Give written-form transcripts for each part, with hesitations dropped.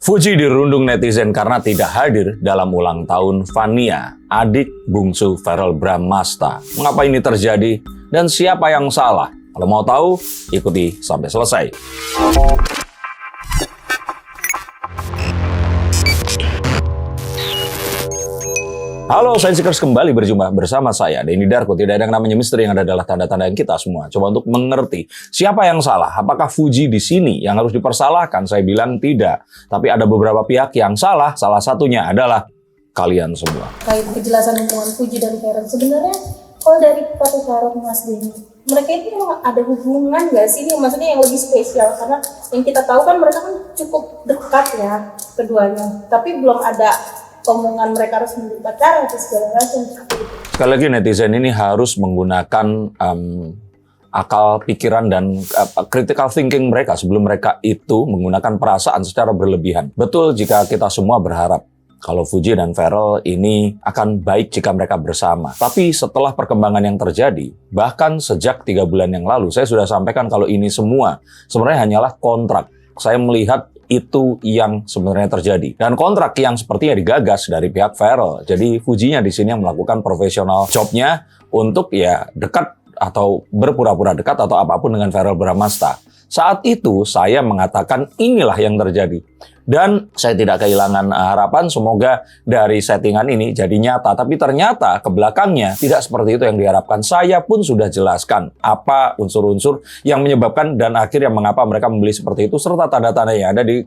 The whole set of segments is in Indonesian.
Fuji dirundung netizen karena tidak hadir dalam ulang tahun Vania, adik bungsu Verrell Bramasta. Mengapa ini terjadi dan siapa yang salah? Kalau mau tahu, ikuti sampai selesai. Halo, saya Seekers kembali berjumpa bersama saya, Denny Darko. Tidak ada yang namanya misteri, yang ada adalah tanda-tanda yang kita semua. Coba untuk mengerti siapa yang salah. Apakah Fuji di sini yang harus dipersalahkan? Saya bilang tidak. Tapi ada beberapa pihak yang salah. Salah satunya adalah kalian semua. Kait kejelasan hubungan Fuji dan Verrell. Sebenarnya kalau dari kata Karot Mas Denny, mereka itu memang ada hubungan nggak sih? Ini maksudnya yang lebih spesial. Karena yang kita tahu kan mereka kan cukup dekat ya keduanya. Tapi belum ada omongan mereka harus menjadi pacaran atau segala macam. Sekali lagi netizen ini harus menggunakan akal pikiran dan critical thinking mereka sebelum mereka itu menggunakan perasaan secara berlebihan. Betul jika kita semua berharap kalau Fuji dan Verrell ini akan baik jika mereka bersama. Tapi setelah perkembangan yang terjadi, bahkan sejak 3 bulan yang lalu, saya sudah sampaikan kalau ini semua sebenarnya hanyalah kontrak. Saya melihat itu yang sebenarnya terjadi. Dan kontrak yang sepertinya digagas dari pihak Verrell. Jadi Fujinya di sini yang melakukan profesional job-nya untuk ya dekat atau berpura-pura dekat atau apapun dengan Verrell Bramasta. Saat itu saya mengatakan inilah yang terjadi. Dan saya tidak kehilangan harapan semoga dari settingan ini jadi nyata. Tapi ternyata ke belakangnya tidak seperti itu yang diharapkan. Saya pun sudah jelaskan apa unsur-unsur yang menyebabkan dan akhirnya mengapa mereka membeli seperti itu. Serta tanda-tanda yang ada di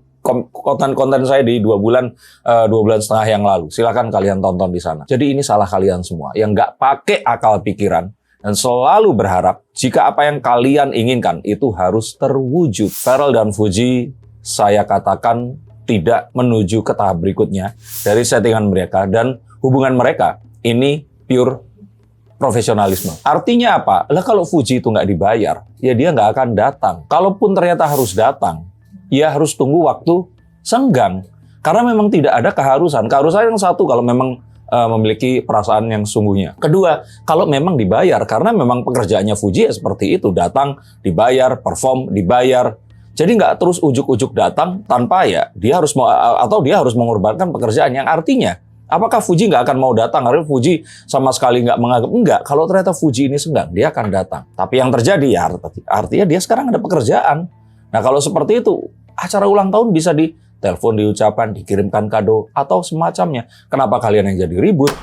konten-konten saya di 2 bulan setengah yang lalu. Silakan kalian tonton di sana. Jadi ini salah kalian semua yang nggak pakai akal pikiran. Dan selalu berharap jika apa yang kalian inginkan itu harus terwujud. Verrell dan Fuji saya katakan tidak menuju ke tahap berikutnya dari settingan mereka dan hubungan mereka ini pure profesionalisme. Artinya apa? Lah kalau Fuji itu nggak dibayar, ya dia nggak akan datang. Kalaupun ternyata harus datang, ya harus tunggu waktu senggang. Karena memang tidak ada keharusan. Keharusan yang satu kalau memang memiliki perasaan yang sungguhnya. Kedua, kalau memang dibayar, karena memang pekerjaannya Fuji ya seperti itu, datang, dibayar, perform, dibayar. Jadi nggak terus ujuk-ujuk datang tanpa ya dia harus atau dia harus mengorbankan pekerjaan yang artinya. Apakah Fuji nggak akan mau datang? Karena Fuji sama sekali nggak menganggap enggak. Kalau ternyata Fuji ini senggang, dia akan datang. Tapi yang terjadi ya artinya dia sekarang ada pekerjaan. Nah kalau seperti itu, acara ulang tahun bisa telepon, diucapkan, dikirimkan kado, atau semacamnya. Kenapa kalian yang jadi ribut?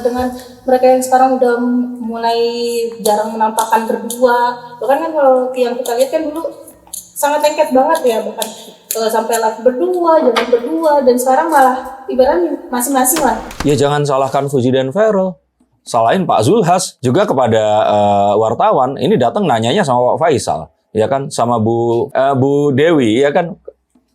Dengan mereka yang sekarang udah mulai jarang menampakkan berdua. Bahkan kan kalau yang kita lihat kan dulu sangat lengket banget ya. Bahkan sampai live berdua, jalan berdua. Dan sekarang malah ibaratnya masing-masing lah. Ya jangan salahkan Fuji dan Verrell. Salahin Pak Zulhas. Juga kepada wartawan, ini datang nanyanya sama Pak Faisal. Ya kan, sama Bu Dewi, ya kan.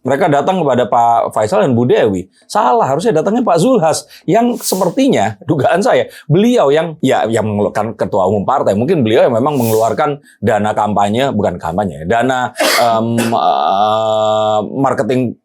Mereka datang kepada Pak Faisal dan Bu Dewi. Salah, harusnya datangnya Pak Zulhas. Yang sepertinya, dugaan saya, beliau yang mengeluarkan ketua umum partai. Mungkin beliau yang memang mengeluarkan dana kampanye, bukan kampanye, dana marketing,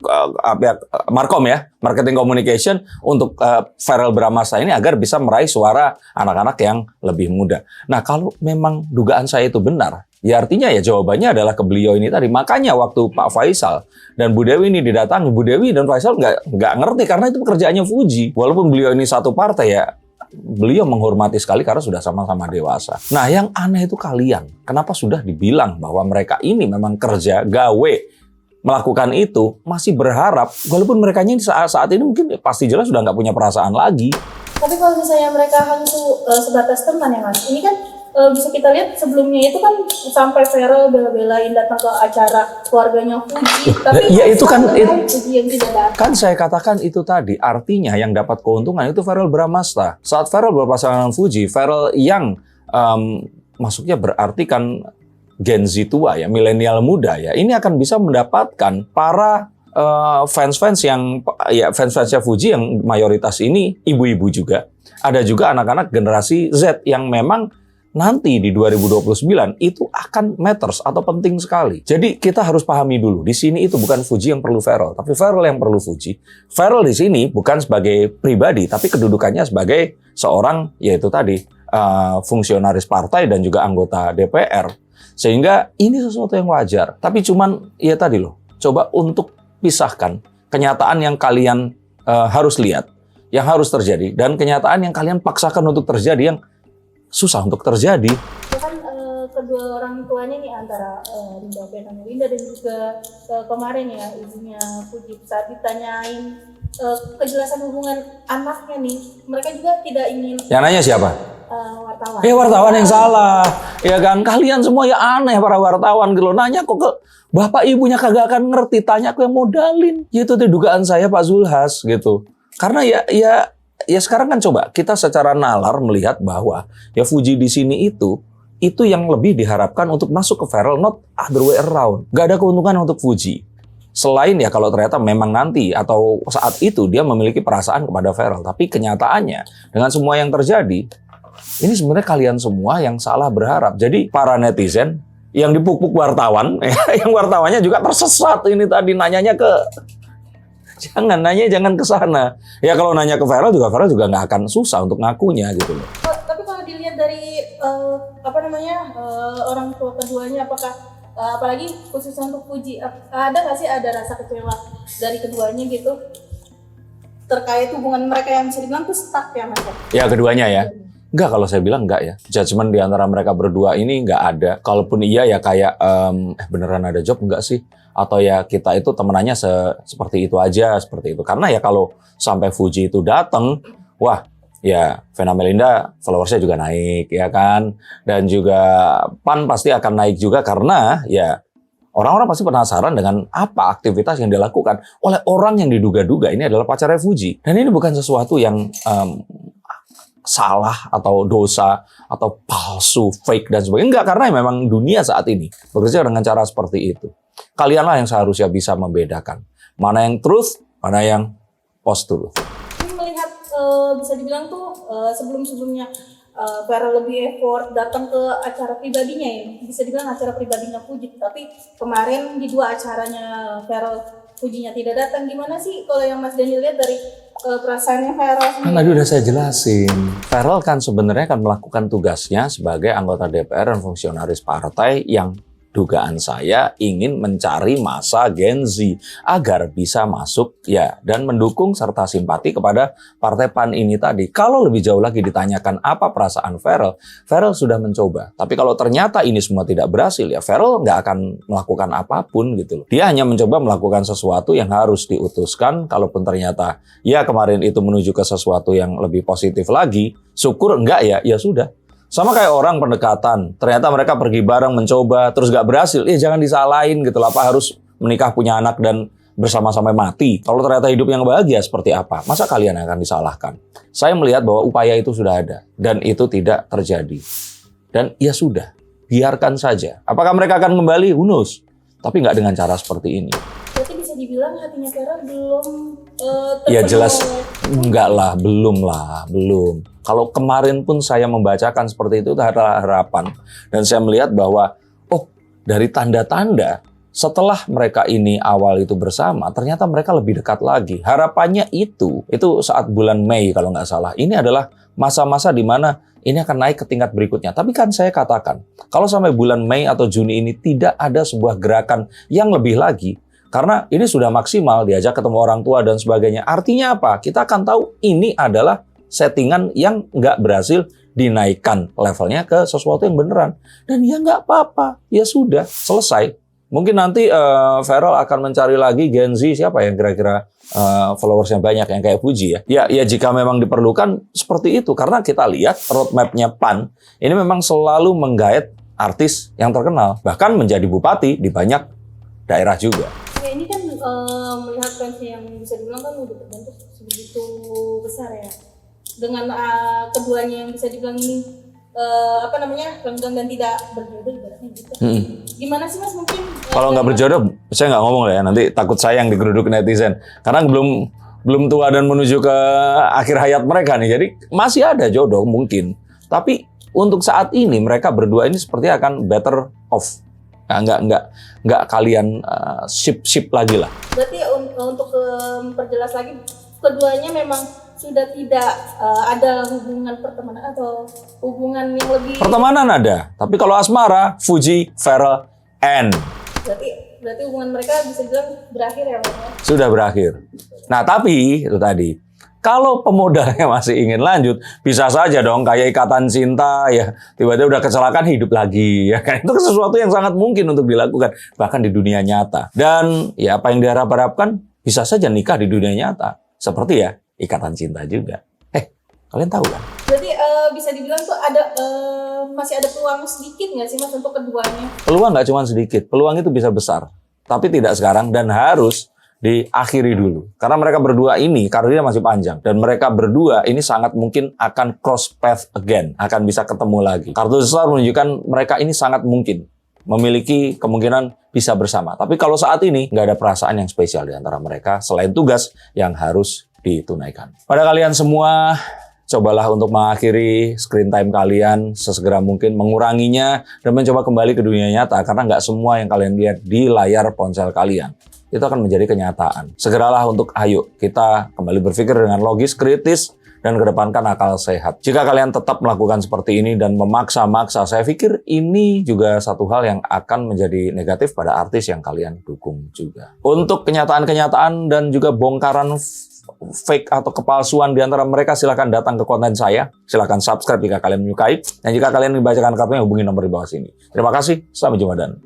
markom ya, marketing communication untuk Verrell Bramasta ini agar bisa meraih suara anak-anak yang lebih muda. Nah, kalau memang dugaan saya itu benar, ya artinya ya jawabannya adalah ke beliau ini tadi. Makanya waktu Pak Faisal dan Bu Dewi ini didatangi, Bu Dewi dan Faisal nggak ngerti karena itu pekerjaannya Fuji. Walaupun beliau ini satu partai ya, beliau menghormati sekali karena sudah sama-sama dewasa. Nah yang aneh itu kalian, kenapa sudah dibilang bahwa mereka ini memang kerja, gawe, melakukan itu, masih berharap, walaupun mereka ini saat ini mungkin pasti jelas sudah nggak punya perasaan lagi. Tapi kalau misalnya mereka hanya sebatas teman ya Mas, ini kan bisa kita lihat sebelumnya itu kan sampai Verrell bela-belain datang ke acara keluarganya Fuji. Tapi ya itu kan Fuji yang tidak datang. Kan saya katakan itu tadi, artinya yang dapat keuntungan itu Verrell Bramasta. Saat Verrell berpasangan dengan Fuji, Verrell yang masuknya berarti kan Gen Z tua ya, milenial muda ya, ini akan bisa mendapatkan para fans-fans yang ya fans-fansnya Fuji yang mayoritas ini ibu-ibu juga. Ada juga anak-anak generasi Z yang memang nanti di 2029 itu akan matters atau penting sekali. Jadi kita harus pahami dulu, di sini itu bukan Fuji yang perlu Verrell, tapi Verrell yang perlu Fuji. Verrell di sini bukan sebagai pribadi, tapi kedudukannya sebagai seorang yaitu tadi fungsionaris partai dan juga anggota DPR. Sehingga ini sesuatu yang wajar. Tapi cuman ya tadi loh, coba untuk pisahkan kenyataan yang kalian harus lihat, yang harus terjadi, dan kenyataan yang kalian paksakan untuk terjadi, yang susah untuk terjadi. Bahkan kedua orang tuanya nih, antara Rinda Fenomelinda dan juga kemarin ya ibunya Puji, saat ditanyain kejelasan hubungan anaknya nih, mereka juga tidak ingin. Yang nanya siapa? Wartawan. Wartawan yang salah. Ya kan, kalian semua ya aneh para wartawan gitu loh. Nanya kok ke bapak ibunya kagak akan ngerti, tanya aku yang modalin. Ya, itu tuh dugaan saya Pak Zulhas gitu. Karena ya sekarang kan coba kita secara nalar melihat bahwa ya Fuji di sini itu yang lebih diharapkan untuk masuk ke Feral, not other way around. Gak ada keuntungan untuk Fuji. Selain ya kalau ternyata memang nanti atau saat itu dia memiliki perasaan kepada Feral. Tapi kenyataannya dengan semua yang terjadi, ini sebenarnya kalian semua yang salah berharap. Jadi para netizen yang dipupuk wartawan, yang wartawannya juga tersesat ini tadi nanyanya ke jangan ke sana. Ya kalau nanya ke Feral juga nggak akan susah untuk ngakunya gitu loh. Tapi kalau dilihat dari orang tua keduanya, apakah apalagi khususnya untuk Puji, ada nggak sih ada rasa kecewa dari keduanya gitu terkait hubungan mereka yang bisa dibilang tuh stuck ya Mas? Ya keduanya ya. Enggak, kalau saya bilang enggak ya. Judgement di antara mereka berdua ini enggak ada. Kalaupun iya ya kayak beneran ada job enggak sih? Atau ya kita itu temenannya seperti itu aja, seperti itu. Karena ya kalau sampai Fuji itu datang, wah ya Vena Melinda followersnya juga naik ya kan. Dan juga PAN pasti akan naik juga karena ya orang-orang pasti penasaran dengan apa aktivitas yang dilakukan oleh orang yang diduga-duga ini adalah pacarnya Fuji. Dan ini bukan sesuatu yang salah atau dosa atau palsu, fake dan sebagainya. Enggak, karena memang dunia saat ini bekerja dengan cara seperti itu. Kalianlah yang seharusnya bisa membedakan mana yang truth, mana yang post-truth. Ini melihat bisa dibilang tuh sebelum-sebelumnya Vera lebih effort datang ke acara pribadinya ya, bisa dibilang acara pribadinya Fuji. Tapi kemarin di dua acaranya Vera Fujinya tidak datang. Gimana sih kalau yang Mas Daniel lihat dari perasaannya Feral? Kan tadi udah saya jelasin. Feral kan sebenarnya akan melakukan tugasnya sebagai anggota DPR dan fungsionaris partai yang dugaan saya ingin mencari masa Gen Z agar bisa masuk ya dan mendukung serta simpati kepada partai PAN ini tadi. Kalau lebih jauh lagi ditanyakan apa perasaan Feral, Feral sudah mencoba. Tapi kalau ternyata ini semua tidak berhasil ya Feral nggak akan melakukan apapun gitu loh. Dia hanya mencoba melakukan sesuatu yang harus diutuskan. Kalaupun ternyata ya kemarin itu menuju ke sesuatu yang lebih positif lagi, syukur enggak ya sudah. Sama kayak orang pendekatan, ternyata mereka pergi bareng mencoba, terus gak berhasil, jangan disalahin gitu lah, apa harus menikah punya anak dan bersama-sama mati. Kalau ternyata hidup yang bahagia seperti apa, masa kalian akan disalahkan? Saya melihat bahwa upaya itu sudah ada, dan itu tidak terjadi. Dan ya sudah, biarkan saja. Apakah mereka akan kembali? Who knows? Tapi nggak dengan cara seperti ini. Berarti bisa dibilang hatinya Vera belum ya jelas, enggak lah, belum. Kalau kemarin pun saya membacakan seperti itu adalah harapan. Dan saya melihat bahwa, dari tanda-tanda setelah mereka ini awal itu bersama, ternyata mereka lebih dekat lagi. Harapannya itu saat bulan Mei kalau nggak salah. Ini adalah masa-masa di mana ini akan naik ke tingkat berikutnya. Tapi kan saya katakan, kalau sampai bulan Mei atau Juni ini tidak ada sebuah gerakan yang lebih lagi, karena ini sudah maksimal, diajak ketemu orang tua dan sebagainya. Artinya apa? Kita akan tahu ini adalah settingan yang nggak berhasil dinaikkan levelnya ke sesuatu yang beneran. Dan ya nggak apa-apa, ya sudah, selesai. Mungkin nanti Feral akan mencari lagi Gen Z, siapa yang kira-kira followersnya banyak yang kayak Fuji ya. Ya jika memang diperlukan seperti itu, karena kita lihat roadmap-nya PAN, ini memang selalu menggait artis yang terkenal, bahkan menjadi bupati di banyak daerah juga. Ya ini kan melihat pensi yang bisa dibilang kan udah terbentuk sebegitu besar ya. Dengan keduanya yang bisa dibilang ini renggang dan tidak berjodoh ibaratnya gitu. Gimana sih Mas mungkin? Kalau nggak berjodoh, saya nggak ngomong lah ya. Nanti takut saya yang digeruduk netizen. Karena belum tua dan menuju ke akhir hayat mereka nih. Jadi masih ada jodoh mungkin. Tapi untuk saat ini mereka berdua ini seperti akan better off. Nggak kalian ship lagi lah. Berarti untuk memperjelas lagi, keduanya memang sudah tidak ada hubungan pertemanan atau hubungan yang lebih... Pertemanan ada, tapi kalau asmara, Fuji, Feral, N. Berarti Berarti hubungan mereka bisa bilang berakhir ya Bang ya? Sudah berakhir. Nah, tapi itu tadi, kalau pemodalnya masih ingin lanjut, bisa saja dong kayak ikatan cinta ya, tiba-tiba udah kecelakaan hidup lagi ya kan. Itu sesuatu yang sangat mungkin untuk dilakukan bahkan di dunia nyata. Dan ya apa yang diharap-harapkan bisa saja nikah di dunia nyata. Seperti ya ikatan cinta juga. Kalian tahu kan? Berarti bisa dibilang tuh ada masih ada peluang sedikit nggak sih Mas untuk keduanya? Peluang nggak cuma sedikit, peluang itu bisa besar. Tapi tidak sekarang dan harus diakhiri dulu. Karena mereka berdua ini karirnya masih panjang. Dan mereka berdua ini sangat mungkin akan cross path again. Akan bisa ketemu lagi. Kartu besar menunjukkan mereka ini sangat mungkin memiliki kemungkinan bisa bersama. Tapi kalau saat ini nggak ada perasaan yang spesial di antara mereka selain tugas yang harus ditunaikan. Pada kalian semua, cobalah untuk mengakhiri screen time kalian sesegera mungkin, menguranginya, dan mencoba kembali ke dunia nyata. Karena nggak semua yang kalian lihat di layar ponsel kalian itu akan menjadi kenyataan. Segeralah untuk ayo kita kembali berpikir dengan logis, kritis, dan kedepankan akal sehat. Jika kalian tetap melakukan seperti ini dan memaksa-maksa, saya pikir ini juga satu hal yang akan menjadi negatif pada artis yang kalian dukung juga. Untuk kenyataan-kenyataan dan juga bongkaran fake atau kepalsuan di antara mereka, silakan datang ke konten saya. Silakan subscribe jika kalian menyukai. Dan jika kalian dibacakan kartunya, hubungi nomor di bawah sini. Terima kasih, sampai jumpa dan